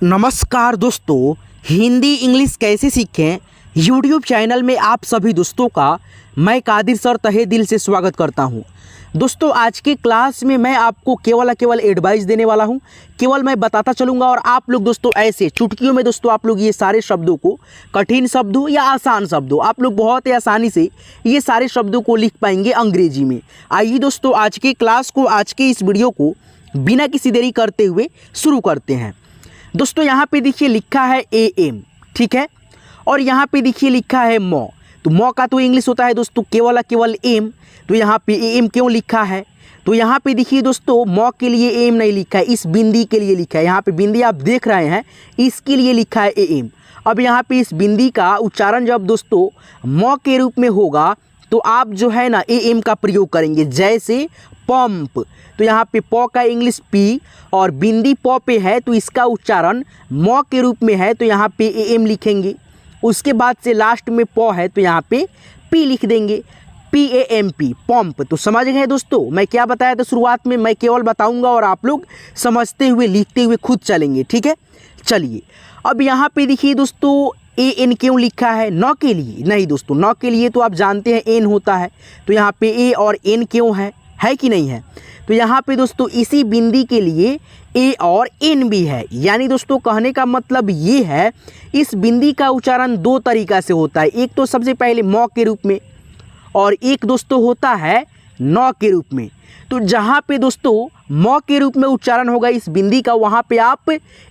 नमस्कार दोस्तों, हिंदी इंग्लिश कैसे सीखें यूट्यूब चैनल में आप सभी दोस्तों का मैं कादिर सर तहे दिल से स्वागत करता हूं। दोस्तों, आज के क्लास में मैं आपको केवल एडवाइस देने वाला हूं। केवल मैं बताता चलूंगा और आप लोग दोस्तों ऐसे चुटकियों में दोस्तों आप लोग ये सारे शब्दों को, कठिन शब्दों या आसान शब्दों, आप लोग बहुत ही आसानी से ये सारे शब्दों को लिख पाएंगे अंग्रेजी में। आइए दोस्तों, आज के क्लास को, आज के इस वीडियो को बिना किसी देरी करते हुए शुरू करते हैं। दोस्तों, यहाँ पे देखिए लिखा है AM, ठीक है, और यहाँ पे देखिए लिखा है मॉ। तो मॉ का तो इंग्लिश होता है दोस्तों केवल एम। तो यहाँ पे AM क्यों लिखा है? तो यहाँ पे देखिए दोस्तों, मॉ के लिए AM नहीं लिखा है, इस बिंदी के लिए लिखा है। यहाँ पे बिंदी आप देख रहे हैं, इसके लिए लिखा है AM। अब यहाँ पे इस बिंदी का उच्चारण जब दोस्तों मॉ के रूप में होगा तो आप जो है ना AM का प्रयोग करेंगे, जैसे पंप। तो यहाँ पे प का इंग्लिश P और बिंदी प पे है तो इसका उच्चारण मॉ के रूप में है, तो यहाँ पे AM लिखेंगे। उसके बाद से लास्ट में प है तो यहाँ पे P लिख देंगे, PAMP, पंप। तो समझ गए दोस्तों मैं क्या बताया था शुरुआत में? मैं केवल बताऊंगा और आप लोग समझते हुए लिखते हुए खुद चलेंगे, ठीक है। चलिए, अब यहाँ पे देखिए दोस्तों AN क्यों लिखा है? न के लिए नहीं दोस्तों, न के लिए तो आप जानते हैं N होता है, तो यहाँ पे A और N क्यों है कि नहीं है? तो यहाँ पे दोस्तों इसी बिंदी के लिए A और N भी है। यानी दोस्तों कहने का मतलब ये है, इस बिंदी का उच्चारण दो तरीका से होता है। एक तो सबसे पहले मॉ के रूप में और एक दोस्तों होता है नौ के रूप में। तो जहाँ पे दोस्तों मॉ के रूप में उच्चारण होगा इस बिंदी का, वहाँ पे आप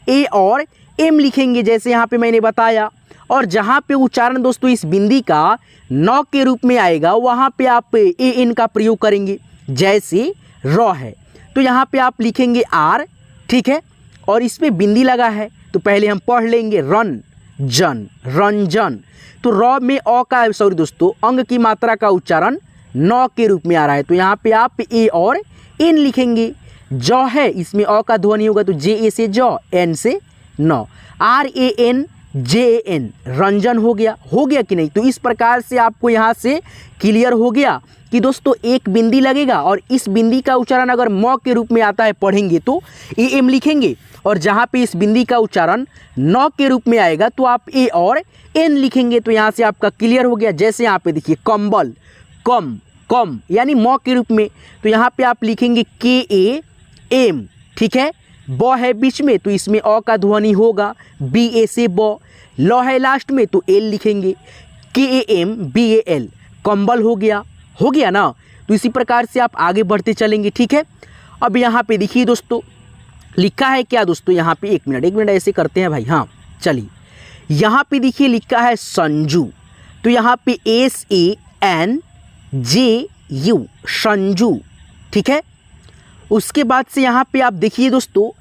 A और M लिखेंगे, जैसे यहाँ पे मैंने बताया। और जहाँ पे उच्चारण दोस्तों इस बिंदी का नौ के रूप में आएगा, वहाँ पे आप AN का प्रयोग करेंगे, जैसे रॉ है तो यहाँ पे आप लिखेंगे R, ठीक है, और इसमें बिंदी लगा है तो पहले हम पढ़ लेंगे रंजन। तो रॉ में दोस्तों अंग की मात्रा का उच्चारण नौ के रूप में आ रहा है, तो यहाँ पे आप A और N लिखेंगे। जौ है, इसमें अ का ध्वनि होगा तो JA से जौ, N से नौ, RANJAN, रंजन हो गया कि नहीं? तो इस प्रकार से आपको यहाँ से क्लियर हो गया कि दोस्तों एक बिंदी लगेगा और इस बिंदी का उच्चारण अगर मॉ के रूप में आता है पढ़ेंगे तो AM लिखेंगे, और जहाँ पे इस बिंदी का उच्चारण नौ के रूप में आएगा तो आप A और N लिखेंगे। तो यहाँ से आपका क्लियर हो गया। जैसे यहाँ पे देखिए कंबल, कम यानी मॉ के रूप में, तो यहाँ पे आप लिखेंगे KAM, ठीक है। ब है बीच में तो इसमें अ का ध्वनि होगा, BA से ब। ल है लास्ट में तो L लिखेंगे, KAMBAL, कंबल हो गया ना। तो इसी प्रकार से आप आगे बढ़ते चलेंगे, ठीक है। अब यहाँ पे देखिए दोस्तों लिखा है क्या दोस्तों, यहाँ पे एक मिनट ऐसे करते हैं भाई, हाँ चलिए। यहाँ पे देखिए लिखा है संजू, तो यहाँ पे SANJU, संजू, ठीक है। उसके बाद से यहाँ पे आप देखिए दोस्तों,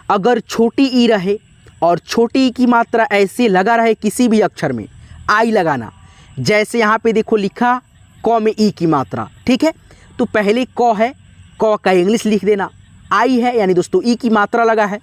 अगर छोटी ई रहे और छोटी ई की मात्रा ऐसे लगा रहे किसी भी अक्षर में, आई लगाना। जैसे यहाँ पे देखो लिखा क में ई की मात्रा, ठीक है, तो पहले क है, क का इंग्लिश लिख देना। आई है यानी दोस्तों ई की मात्रा लगा है,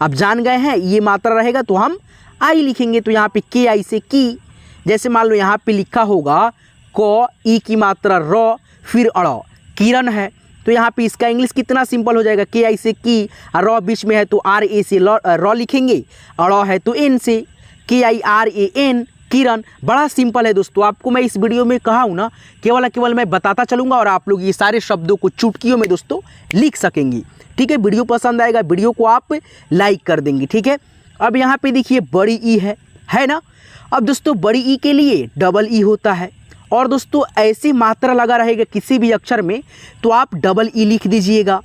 अब जान गए हैं ये मात्रा रहेगा तो हम आई लिखेंगे। तो यहाँ पे KI से की, जैसे मान लो यहाँ पे लिखा होगा क, ई की मात्रा र, फिर अड़, किरण है, तो यहाँ पे इसका इंग्लिश कितना सिंपल हो जाएगा, KI से की, र बीच में है तो RA से र लिखेंगे, अड़ है तो N से KIRAN, किरण। बड़ा सिंपल है दोस्तों, आपको मैं इस वीडियो में कहा हूँ ना, केवल मैं बताता चलूँगा और आप लोग ये सारे शब्दों को चुटकियों में दोस्तों लिख सकेंगे, ठीक है। वीडियो पसंद आएगा, वीडियो को आप लाइक कर देंगे, ठीक है। अब यहाँ पे देखिए बड़ी ई है ना। अब दोस्तों बड़ी ई के लिए डबल ई होता है, और दोस्तों ऐसी मात्रा लगा रहेगा किसी भी अक्षर में तो आप डबल ई लिख दीजिएगा।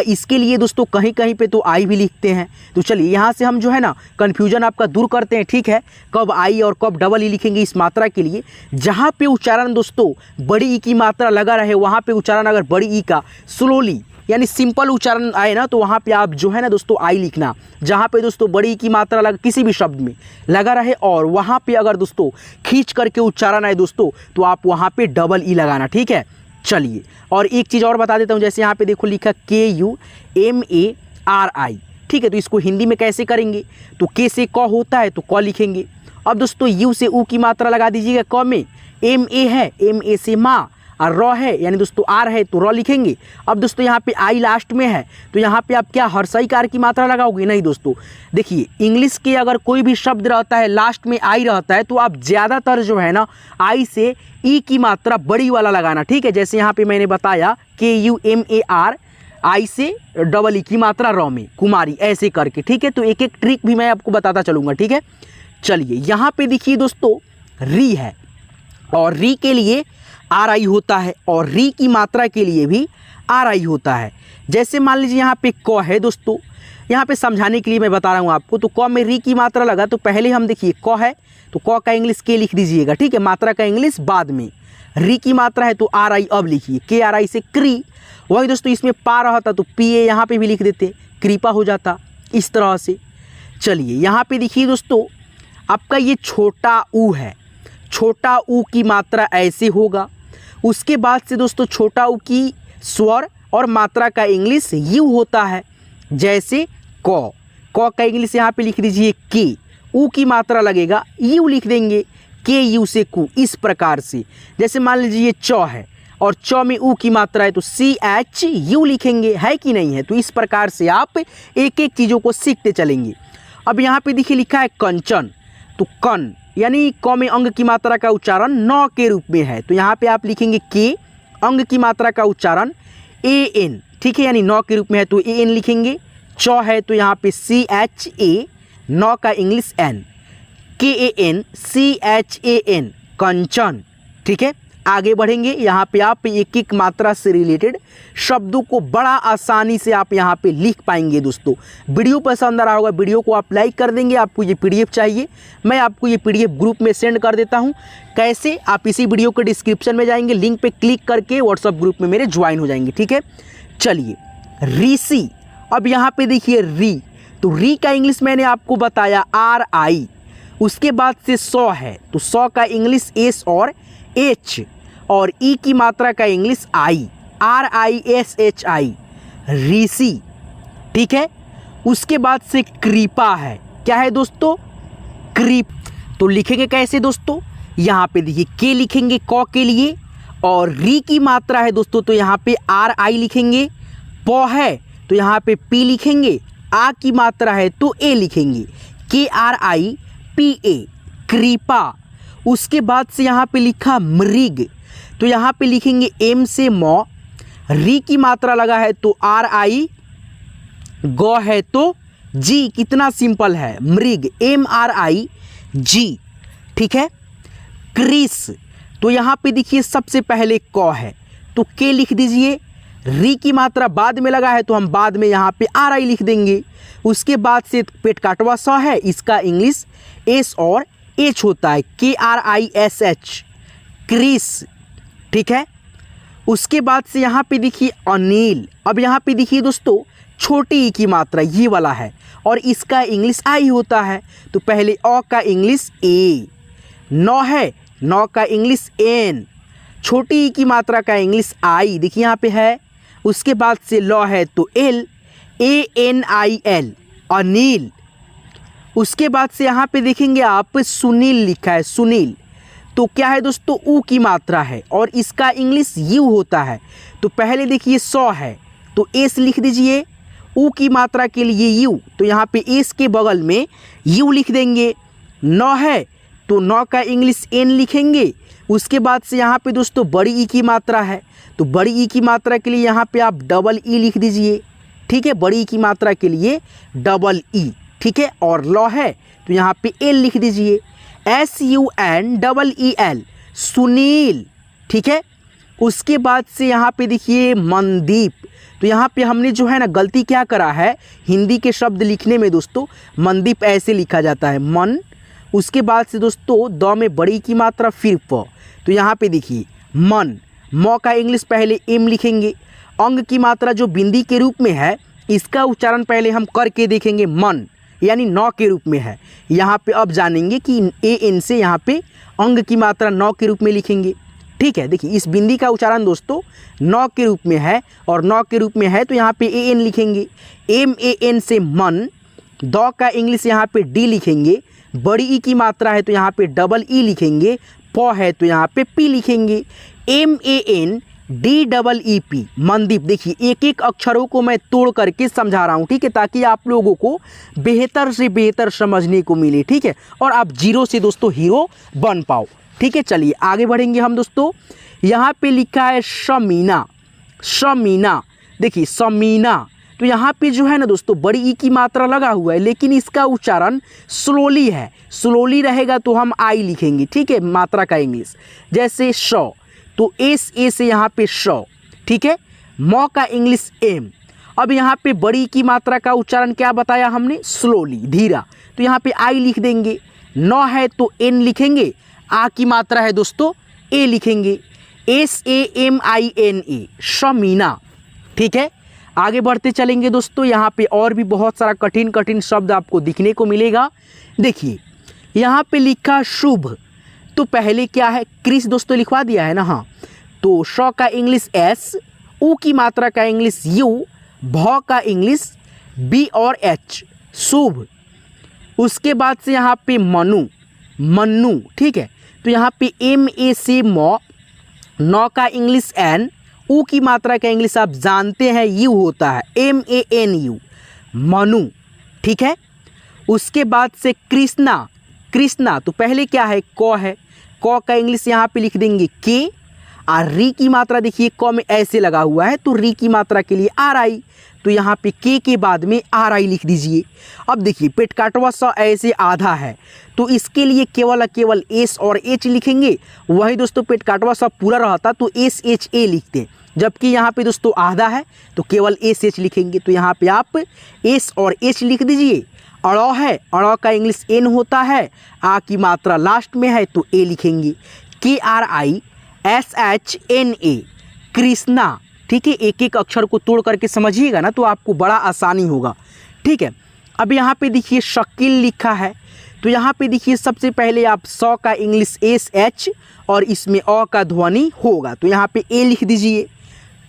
इसके लिए दोस्तों कहीं कहीं पे तो आई भी लिखते हैं। तो चलिए यहाँ से हम जो है ना कन्फ्यूजन आपका दूर करते हैं, ठीक है। कब आई और कब डबल ई लिखेंगे इस मात्रा के लिए, जहाँ पे उच्चारण दोस्तों बड़ी ई की मात्रा लगा रहे, वहाँ पे उच्चारण अगर बड़ी ई का स्लोली यानी सिंपल उच्चारण आए ना, तो वहाँ पे आप जो है ना दोस्तों आई लिखना। जहाँ पे दोस्तों बड़ी ई की मात्रा लगा किसी भी शब्द में लगा रहे और वहाँ पे अगर दोस्तों खींच करके उच्चारण आए दोस्तों तो आप वहाँ पे डबल ई लगाना, ठीक है। चलिए, और एक चीज़ और बता देता हूँ, जैसे यहाँ पे देखो लिखा KUMARI, ठीक है। तो इसको हिंदी में कैसे करेंगे, तो K से क होता है तो क लिखेंगे। अब दोस्तों U से ऊ की मात्रा लगा दीजिएगा क में, MA है, MA से माँ, और र है यानी दोस्तों आर है तो र लिखेंगे। अब दोस्तों यहाँ पे आई लास्ट में है तो यहाँ पे आप क्या हर्षई कार की मात्रा लगाओगे? नहीं दोस्तों, देखिए इंग्लिश के अगर कोई भी शब्द रहता है लास्ट में आई रहता है तो आप ज़्यादातर जो है ना आई से ई की मात्रा बड़ी वाला लगाना, ठीक है। जैसे यहाँ पे मैंने बताया KUMAR, आई से डबल ई की मात्रा र में कुमारी, ऐसे करके, ठीक है। तो एक एक ट्रिक भी मैं आपको बताता चलूँगा, ठीक है। चलिए यहाँ पे देखिए दोस्तों री है और री के लिए आर आई होता है और री की मात्रा के लिए भी आर आई होता है। जैसे मान लीजिए यहाँ पे क है दोस्तों, यहाँ पे समझाने के लिए मैं बता रहा हूँ आपको। तो क में री की मात्रा लगा तो पहले हम देखिए क है तो क का इंग्लिश के लिख दीजिएगा, ठीक है, मात्रा का इंग्लिश बाद में। री की मात्रा है तो आर आई अब लिखिए, KRI से क्री। वही दोस्तों इसमें पा रहा था तो PA यहाँ पे भी लिख देते, कृपा हो जाता इस तरह से। चलिए यहाँ पे देखिए दोस्तों आपका ये छोटा ऊ है, छोटा ऊ की मात्रा ऐसे होगा। उसके बाद से दोस्तों छोटा ऊ की स्वर और मात्रा का इंग्लिश यू होता है। जैसे क का इंग्लिश यहाँ पे लिख दीजिए के, ऊ की मात्रा लगेगा यू लिख देंगे, KU से कु, इस प्रकार से। जैसे मान लीजिए च है और च में ऊ की मात्रा है तो CHU लिखेंगे, है कि नहीं है। तो इस प्रकार से आप एक एक चीज़ों को सीखते चलेंगे। अब यहाँ पे देखिए लिखा है कंचन, तो कन यानी क में अंग की मात्रा का उच्चारण न के रूप में है तो यहाँ पे आप लिखेंगे के, अंग की मात्रा का उच्चारण AN, ठीक है, यानी न के रूप में है तो AN लिखेंगे। च है तो यहाँ पे CHA, न का इंग्लिश N, KAN CHAN, कंचन, ठीक है। आगे बढ़ेंगे, यहाँ पे आप एक एक मात्रा से रिलेटेड शब्दों को बड़ा आसानी से आप यहाँ पे लिख पाएंगे। दोस्तों वीडियो पसंद आ रहा होगा, वीडियो को आप लाइक कर देंगे। आपको ये PDF चाहिए, मैं आपको ये PDF ग्रुप में सेंड कर देता हूँ। कैसे? आप इसी वीडियो के डिस्क्रिप्शन में जाएंगे, लिंक पे क्लिक करके व्हाट्सअप ग्रुप में मेरे ज्वाइन हो जाएंगे, ठीक है। चलिए ऋषि, अब यहाँ पे देखिए री, तो री का इंग्लिश मैंने आपको बताया RI। उसके बाद से सौ है तो सौ का इंग्लिश S और H और ई की मात्रा का इंग्लिश आई, RISHI, ऋषि, ठीक है। उसके बाद से कृपा है, क्या है दोस्तों? कृप। तो लिखेंगे कैसे दोस्तों? यहाँ पे देखिए के लिखेंगे क के लिए और री की मात्रा है दोस्तों तो यहाँ पे RI लिखेंगे। प है तो यहाँ पे P लिखेंगे, आ की मात्रा है तो A लिखेंगे, KRIPA, कृपा। उसके बाद से यहाँ पे लिखा मृग, तो यहाँ पे लिखेंगे M से म, री की मात्रा लगा है तो RI, ग है तो G, कितना सिंपल है, मृग, MRIG, ठीक है। क्रिस, तो यहाँ पे देखिए सबसे पहले क है तो के लिख दीजिए, री की मात्रा बाद में लगा है तो हम बाद में यहाँ पे RI लिख देंगे। उसके बाद से पेट काटवा स है, इसका इंग्लिश S और H होता है, KRISH, क्रिस, ठीक है। उसके बाद से यहाँ पे देखिए अनिल। अब यहाँ पे देखिए दोस्तों छोटी ई की मात्रा ये वाला है और इसका इंग्लिश आई होता है तो पहले अ का इंग्लिश A, न है न का इंग्लिश N, छोटी ई की मात्रा का इंग्लिश आई, देखिए यहाँ पे है। उसके बाद से ल है तो L, ANIL, अनिल। उसके बाद से यहाँ पे देखेंगे आप सुनील लिखा है, सुनील, तो क्या है दोस्तों? ऊ की मात्रा है और इसका इंग्लिश यू होता है तो पहले देखिए सौ है तो एस लिख दीजिए, ऊ की मात्रा के लिए यू तो यहाँ पे एस के बगल में यू लिख देंगे। न है तो न का इंग्लिश एन लिखेंगे। उसके बाद से यहाँ पे दोस्तों बड़ी ई की मात्रा है तो बड़ी ई की मात्रा के लिए यहाँ पे आप डबल ई लिख दीजिए, ठीक है, बड़ी ई की मात्रा के लिए डबल ई, ठीक है। और ल है तो यहाँ पे एल लिख दीजिए, SUNEEL, सुनील, ठीक है। उसके बाद से यहाँ पे देखिए मनदीप, तो यहाँ पे हमने जो है ना गलती क्या करा है, हिंदी के शब्द लिखने में दोस्तों मनदीप ऐसे लिखा जाता है, मन। उसके बाद से दोस्तों द में बड़ी की मात्रा फिर प, तो यहाँ पे देखिए मन, म का इंग्लिश पहले एम लिखेंगे। अंग की मात्रा जो बिंदी के रूप में है इसका उच्चारण पहले हम करके देखेंगे, मन यानी नौ के रूप में है। यहाँ पे अब जानेंगे कि AN से यहाँ पे अंग की मात्रा नौ के रूप में लिखेंगे, ठीक है। देखिए इस बिंदी का उच्चारण दोस्तों नौ के रूप में है और नौ के रूप में है तो यहाँ पे AN लिखेंगे। MAN से मन, द का इंग्लिश यहाँ पे D लिखेंगे। बड़ी ई की मात्रा है तो यहाँ पे डबल ई लिखेंगे। प है तो यहाँ पे P लिखेंगे। MANDEEP, मनदीप। देखिए एक एक अक्षरों को मैं तोड़ करके समझा रहा हूँ, ठीक है, ताकि आप लोगों को बेहतर से बेहतर समझने को मिले, ठीक है, और आप जीरो से दोस्तों हीरो बन पाओ, ठीक है। चलिए आगे बढ़ेंगे हम दोस्तों। यहाँ पे लिखा है शमीना, शमीना। देखिए शमीना, तो यहाँ पे जो है ना दोस्तों बड़ी ई की मात्रा लगा हुआ है, लेकिन इसका उच्चारण स्लोली है। स्लोली रहेगा तो हम आई लिखेंगे, ठीक है, मात्रा का इंग्लिश। जैसे श, तो एस ए से यहाँ पे श, ठीक है। म का इंग्लिश एम। अब यहाँ पे बड़ी की मात्रा का उच्चारण क्या बताया हमने, स्लोली, धीरा, तो यहाँ पे आई लिख देंगे। न है तो एन लिखेंगे, आ की मात्रा है दोस्तों ए लिखेंगे, SAMINA, शमीना, ठीक है। आगे बढ़ते चलेंगे दोस्तों। यहाँ पे और भी बहुत सारा कठिन कठिन शब्द आपको दिखने को मिलेगा। देखिए यहाँ पे लिखा शुभ, तो पहले क्या है, क्रिस दोस्तों लिखवा दिया है ना, हाँ। तो श का इंग्लिश एस, उ की मात्रा का इंग्लिश यू, भ का इंग्लिश बी और एच, शुभ। उसके बाद से यहाँ पे मनु, मन्नू, ठीक है, तो यहाँ पे MA से म, न का इंग्लिश एन, उ की मात्रा का इंग्लिश आप जानते हैं यू होता है, MANU, मनु, ठीक है। उसके बाद से कृष्णा, कृष्णा, तो पहले क्या है, क है, क का इंग्लिश यहाँ पे लिख देंगे के, और री की मात्रा देखिए क में ऐसे लगा हुआ है, तो री की मात्रा के लिए RI, तो यहाँ पे के बाद में RI लिख दीजिए। अब देखिए पेट काटवा स ऐसे आधा है, तो इसके लिए केवल एस और एच लिखेंगे। वही दोस्तों पेट काटवा स पूरा रहता तो SHA लिखते, जबकि यहाँ पे दोस्तों आधा है तो केवल SH लिखेंगे। तो यहाँ पे आप एस और एच लिख दीजिए। अड़ है, अड़ का इंग्लिश एन होता है, आ की मात्रा लास्ट में है तो ए लिखेंगे, KRISHNA, कृष्णा, ठीक है। एक एक अक्षर को तोड़ करके समझिएगा ना तो आपको बड़ा आसानी होगा, ठीक है। अब यहाँ पे देखिए शकील लिखा है, तो यहाँ पे देखिए सबसे पहले आप स का इंग्लिश SH और इसमें अ का ध्वनि होगा, तो यहाँ पे ए लिख दीजिए।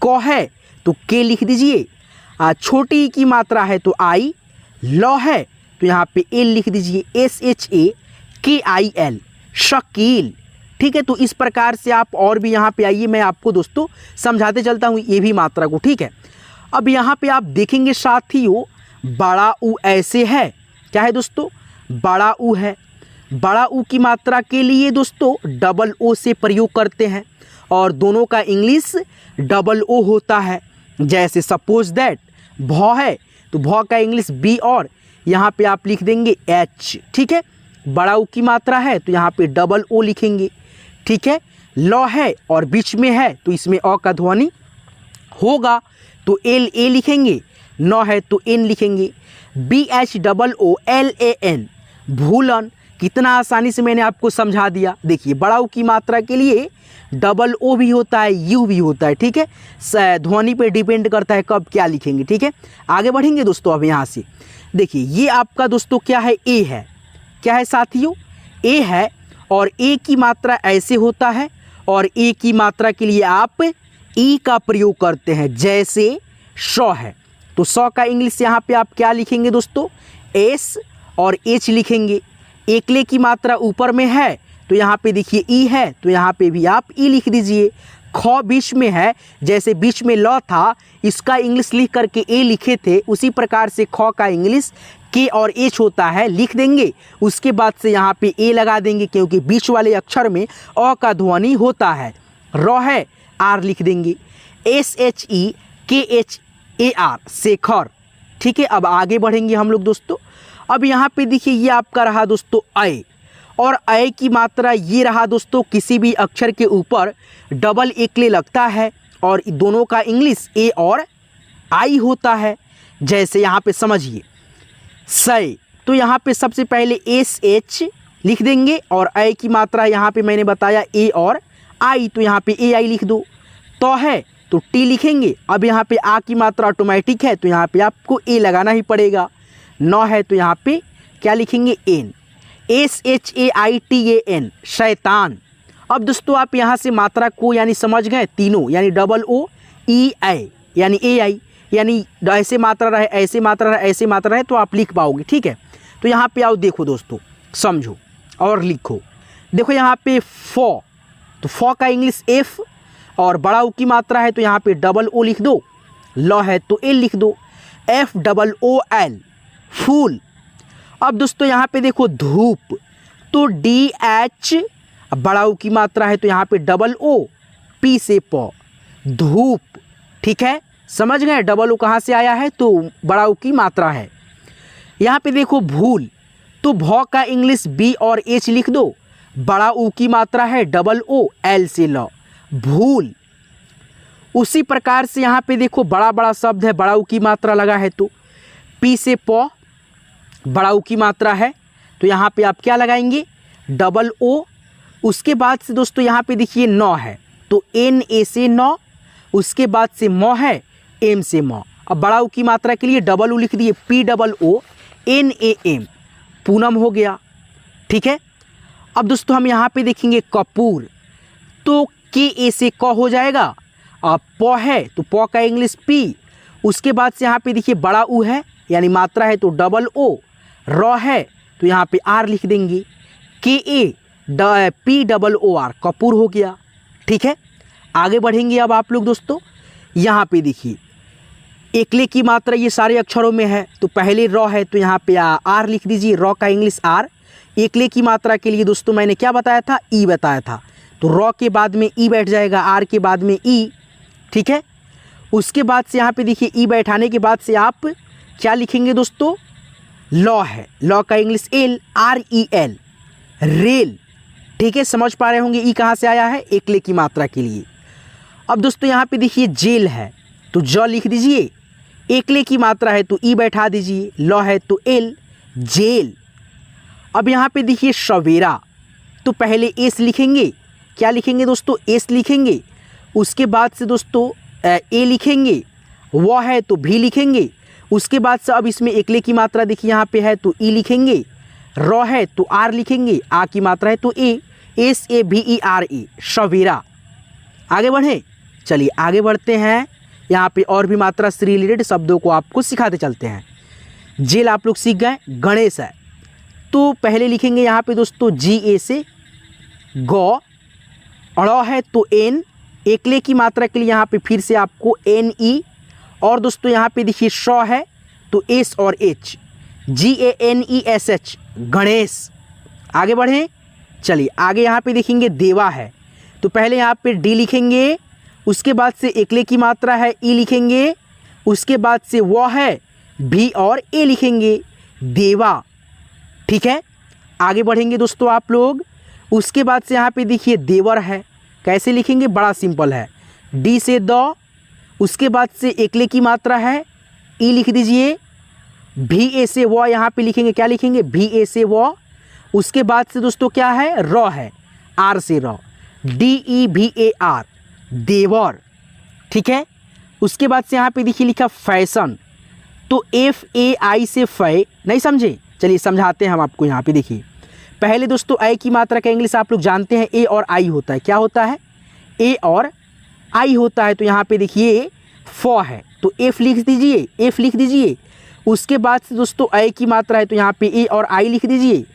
क है तो के लिख दीजिए, छोटी की मात्रा है तो आई, ल है तो यहाँ पे एल लिख दीजिए, SHAKIL, शकील, ठीक है। तो इस प्रकार से आप और भी यहाँ पे आइए, मैं आपको दोस्तों समझाते चलता हूँ ये भी मात्रा को, ठीक है। अब यहाँ पे आप देखेंगे साथियों बड़ा ऊ ऐसे है, क्या है दोस्तों, बड़ा ऊ है। बड़ा ऊ की मात्रा के लिए दोस्तों डबल ओ से प्रयोग करते हैं, और दोनों का इंग्लिश डबल ओ होता है। जैसे सपोज दैट भ है तो भ का इंग्लिश बी और यहाँ पे आप लिख देंगे एच, ठीक है। बड़ा ऊ की मात्रा है तो यहाँ पे डबल ओ लिखेंगे, ठीक है। ल है और बीच में है तो इसमें अ का ध्वनि होगा तो एल ए लिखेंगे, न है तो एन लिखेंगे, BHOOLAN, भूलन। कितना आसानी से मैंने आपको समझा दिया। देखिए बड़ा ऊ की मात्रा के लिए डबल ओ भी होता है, यू भी होता है, ठीक है। ध्वनि पे डिपेंड करता है कब क्या लिखेंगे, ठीक है। आगे बढ़ेंगे दोस्तों। अब यहाँ से देखिए ये आपका दोस्तों क्या है, ए है, क्या है साथियों, ए है, और ए की मात्रा ऐसे होता है, और ए की मात्रा के लिए आप ई का प्रयोग करते हैं। जैसे श है तो स का इंग्लिश यहाँ पे आप क्या लिखेंगे दोस्तों, एस और एच लिखेंगे। एकले की मात्रा ऊपर में है तो यहाँ पे देखिए ई है तो यहाँ पे भी आप ई लिख दीजिए। ख बीच में है, जैसे बीच में ल था इसका इंग्लिश लिख करके ए लिखे थे, उसी प्रकार से ख का इंग्लिश के और एच होता है, लिख देंगे। उसके बाद से यहाँ पे ए लगा देंगे क्योंकि बीच वाले अक्षर में अ का ध्वनि होता है। र है आर लिख देंगे, SHEKHAR, शेखर, ठीक है। अब आगे बढ़ेंगे हम लोग दोस्तों। अब यहाँ पे देखिए ये आपका रहा दोस्तों अय, और अय की मात्रा ये रहा दोस्तों, किसी भी अक्षर के ऊपर डबल एकले लगता है और दोनों का इंग्लिश ए और आई होता है। जैसे यहाँ पे समझिए सय, तो यहाँ पे सबसे पहले SH लिख देंगे, और अय की मात्रा यहाँ पे मैंने बताया ए और आई, तो यहाँ पे AI लिख दो। तो है तो टी लिखेंगे। अब यहाँ पे आ की मात्रा ऑटोमेटिक है तो यहाँ पे आपको ए लगाना ही पड़ेगा। न है तो यहाँ पे क्या लिखेंगे, एन, SHAITAN, शैतान। अब दोस्तों आप यहाँ से मात्रा को यानी समझ गए, तीनों यानी डबल ओ ई आई यानी AI, यानी ऐसे मात्रा रहे, ऐसे मात्रा रहे, ऐसे मात्रा रहे तो आप लिख पाओगे, ठीक है। तो यहाँ पे आओ, देखो दोस्तों, समझो और लिखो। देखो यहाँ पे फ, तो फ का इंग्लिश एफ, और बड़ा ऊ की मात्रा है तो यहाँ पे डबल ओ लिख दो, ल है तो एल लिख दो, FOOL फूल। अब दोस्तों यहाँ पे देखो धूप, तो DH, बड़ा ऊ की मात्रा है तो यहाँ पे डबल ओ, P से प, धूप। ठीक है, समझ गए डबल ओ कहाँ से आया है, तो बड़ा ऊ की मात्रा है। यहाँ पे देखो भूल, तो भ का इंग्लिश B और H लिख दो, बड़ा ऊ की मात्रा है डबल ओ, L से ल, भूल। उसी प्रकार से यहाँ पे देखो बड़ा बड़ा शब्द है, बड़ा ऊ की मात्रा लगा है तो P से प, बड़ा ऊ की मात्रा है तो यहाँ पे आप क्या लगाएंगे, डबल ओ। उसके बाद से दोस्तों यहाँ पे देखिए नौ है तो NA से नौ, उसके बाद से म है M से म। अब बड़ा ऊ की मात्रा के लिए डबल ऊ लिख दिए, POONAM, पूनम हो गया। ठीक है, अब दोस्तों हम यहाँ पे देखेंगे कपूर, तो KA से क हो जाएगा। अब प है तो प का इंग्लिश P, उसके बाद से यहाँ पे देखिए बड़ा ऊ है यानी मात्रा है तो डबल ओ, र है तो यहाँ पे R लिख देंगे, KAPOOR, कपूर हो गया। ठीक है, आगे बढ़ेंगे अब आप लोग दोस्तों। यहाँ पे देखिए एकले की मात्रा ये सारे अक्षरों में है तो पहले र है तो यहाँ पे R लिख दीजिए, र का इंग्लिश R। एकले की मात्रा के लिए दोस्तों मैंने क्या बताया था, ई बताया था, तो र के बाद में ई बैठ जाएगा, R के बाद में ई। ठीक है, उसके बाद से यहाँ पे देखिए ई बैठाने के बाद से आप क्या लिखेंगे दोस्तों, लॉ है, लॉ का इंग्लिश L, REL, रेल। ठीक है, समझ पा रहे होंगे ई कहाँ से आया है, एकले की मात्रा के लिए। अब दोस्तों यहाँ पे देखिए जेल है तो ज लिख दीजिए, एकले की मात्रा है तो ई बैठा दीजिए, लॉ है तो L, जेल। अब यहाँ पे देखिए सवेरा, तो पहले एस लिखेंगे, क्या लिखेंगे दोस्तों, एस लिखेंगे। उसके बाद से दोस्तों ए लिखेंगे, व है तो भी लिखेंगे। उसके बाद से अब इसमें एकले की मात्रा देखिए यहाँ पे है तो ई लिखेंगे, र है तो आर लिखेंगे, आ की मात्रा है तो ए, SAVERA, सवेरा। आगे बढ़े, चलिए आगे बढ़ते हैं। यहाँ पे और भी मात्रा से रिलेटेड शब्दों को आपको सिखाते चलते हैं। जेल आप लोग सीख गए, गणेश है तो पहले लिखेंगे यहाँ पे दोस्तों GA से ग, अड़ है तो N, एकले की मात्रा के लिए यहाँ पे फिर से आपको NE, और दोस्तों यहाँ पे देखिए श है तो S और H, GANESH, गणेश। आगे बढ़ें, चलिए आगे यहाँ पे देखेंगे देवा है तो पहले यहाँ पे D लिखेंगे, उसके बाद से एकले की मात्रा है ई लिखेंगे, उसके बाद से व है भी और ए लिखेंगे, देवा। ठीक है, आगे बढ़ेंगे दोस्तों आप लोग। उसके बाद से यहाँ पे देखिए देवर है, कैसे लिखेंगे, बड़ा सिंपल है, D से द, उसके बाद से एकले की मात्रा है ई लिख दीजिए, VA से व यहाँ पे लिखेंगे, क्या लिखेंगे, VA से व। उसके बाद से दोस्तों क्या है, र है, R से र, DEVAR, देवर। ठीक है, उसके बाद से यहाँ पे देखिए लिखा फैशन, तो FAI से फै, नहीं समझे, चलिए समझाते हैं हम आपको। यहाँ पे देखिए पहले दोस्तों आई की मात्रा का इंग्लिश आप लोग जानते हैं, ए और आई होता है, क्या होता है, ए और आई होता है। तो यहाँ पे देखिए फ है तो एफ लिख दीजिए, एफ लिख दीजिए। उसके बाद से दोस्तों आई की मात्रा है तो यहाँ पे ए और आई लिख दीजिए।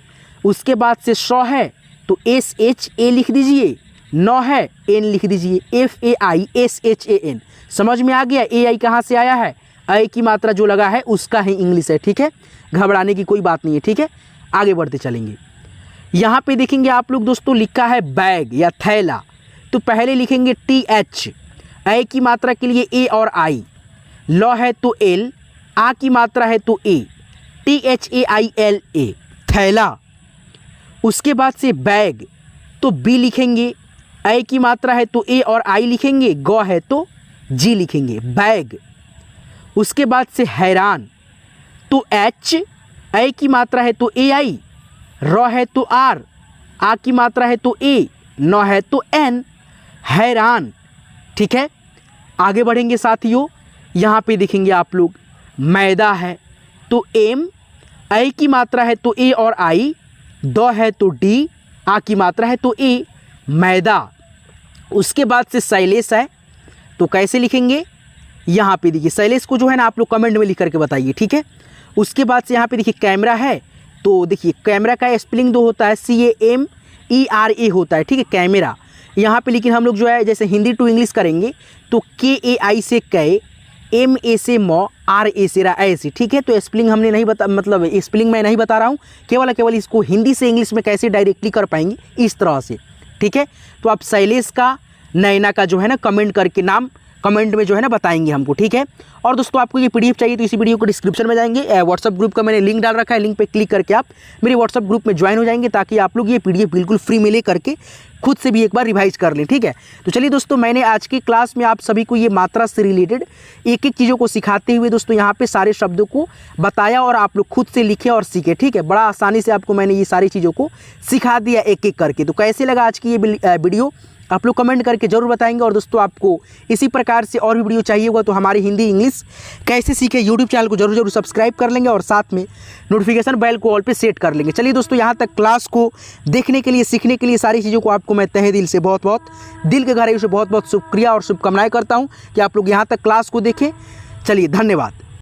उसके बाद से श है तो SHA लिख दीजिए, न है एन लिख दीजिए, FAISHAN। समझ में आ गया ए आई कहाँ से आया है, आई की मात्रा जो लगा है उसका ही इंग्लिश है। ठीक है, घबराने की कोई बात नहीं है। ठीक है, आगे बढ़ते चलेंगे। यहाँ पे देखेंगे आप लोग दोस्तों लिखा है बैग या थैला, तो पहले लिखेंगे TH, आई की मात्रा के लिए ए और आई, ल है तो एल, आ की मात्रा है तो ए, THAILA, थैला। उसके बाद से बैग तो बी लिखेंगे, आई की मात्रा है तो ए और आई लिखेंगे, ग है तो जी लिखेंगे, बैग। उसके बाद से हैरान तो H, आई की मात्रा है तो ए आई, र है तो आर, आ की मात्रा है तो ए, न है तो एन, हैरान। ठीक है, आगे बढ़ेंगे साथियों। यहाँ पे देखेंगे आप लोग मैदा है तो एम, आई की मात्रा है तो ए और आई, द है तो डी, आ की मात्रा है तो ए, मैदा। उसके बाद से शैलेश है तो कैसे लिखेंगे, यहाँ पे देखिए शैलेश को जो है ना आप लोग कमेंट में लिख करके बताइए। ठीक है, उसके बाद से यहाँ पे देखिए कैमरा है तो देखिए कैमरा का स्पेलिंग दो होता है, CAMERA होता है। ठीक है, कैमरा, यहाँ पे लेकिन हम लोग जो है जैसे हिंदी टू इंग्लिश करेंगे तो KAI से कै, MA से मौ, RA से रा, ऐसे, ठीक है। तो स्पेलिंग हमने नहीं बता, मतलब स्पेलिंग मैं नहीं बता रहा हूँ, केवल इसको हिंदी से इंग्लिश में कैसे डायरेक्टली कर पाएंगे इस तरह से, ठीक है। तो आप शैलेश का, नैना का जो है ना कमेंट करके नाम कमेंट में जो है ना बताएंगे हमको, ठीक है। और दोस्तों आपको ये PDF चाहिए तो इसी वीडियो को डिस्क्रिप्शन में जाएंगे, व्हाट्सअप ग्रुप का मैंने लिंक डाल रखा है, लिंक पे क्लिक करके आप मेरे व्हाट्सअप ग्रुप में ज्वाइन हो जाएंगे ताकि आप लोग ये PDF बिल्कुल फ्री में ले करके खुद से भी एक बार रिवाइज कर लें, ठीक है। तो चलिए दोस्तों, मैंने आज की क्लास में आप सभी को ये मात्रा से रिलेटेड एक एक चीज़ों को सिखाते हुए दोस्तों यहाँ पे सारे शब्दों को बताया और आप लोग खुद से लिखे और सीखे, ठीक है। बड़ा आसानी से आपको मैंने ये सारी चीज़ों को सिखा दिया एक एक करके। तो कैसे लगा आज की ये वीडियो आप लोग कमेंट करके जरूर बताएंगे। और दोस्तों आपको इसी प्रकार से और भी वीडियो चाहिए होगा तो हमारी हिंदी इंग्लिश कैसे सीखे यूट्यूब चैनल को जरूर सब्सक्राइब कर लेंगे और साथ में नोटिफिकेशन बेल को ऑल पे सेट कर लेंगे। चलिए दोस्तों, यहाँ तक क्लास को देखने के लिए, सीखने के लिए, सारी चीज़ों को आपको मैं तहे दिल से बहुत दिल के गहराई से बहुत शुक्रिया और शुभकामनाएं करता हूँ कि आप लोग यहाँ तक क्लास को देखें। चलिए, धन्यवाद।